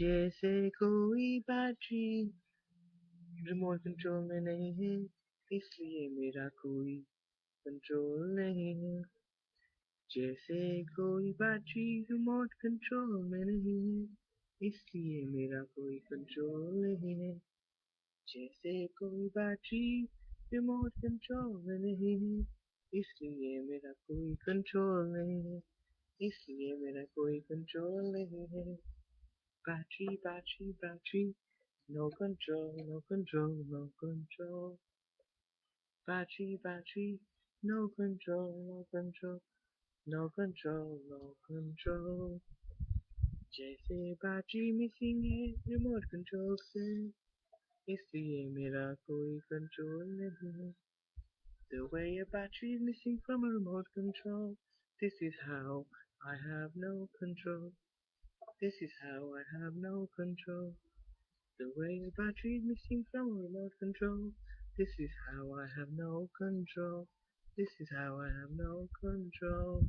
जैसे कोई battery remote control में नहीं है, इसलिए मेरा कोई कंट्रोल नहीं है। जैसे कोई बैटरी रिमोट कंट्रोल में नहीं है, इसलिए मेरा कोई कंट्रोल नहीं है। जैसे कोई बैटरी रिमोट कंट्रोल में नहीं है, इसलिए मेरा कोई कंट्रोल नहीं है। इसलिए मेरा कोई कंट्रोल नहीं है। Battery, battery, battery, no control, no control, no control. Battery, battery, no control, no control, no control, no control. जैसे बैटरी मिसिंग है रिमोट कंट्रोल से, इसलिए मेरा कोई कंट्रोल नहीं है। The way a battery is missing from a remote control, this is how I have no control. This is how I have no control. The way a battery is missing from a remote control. This is how I have no control. This is how I have no control.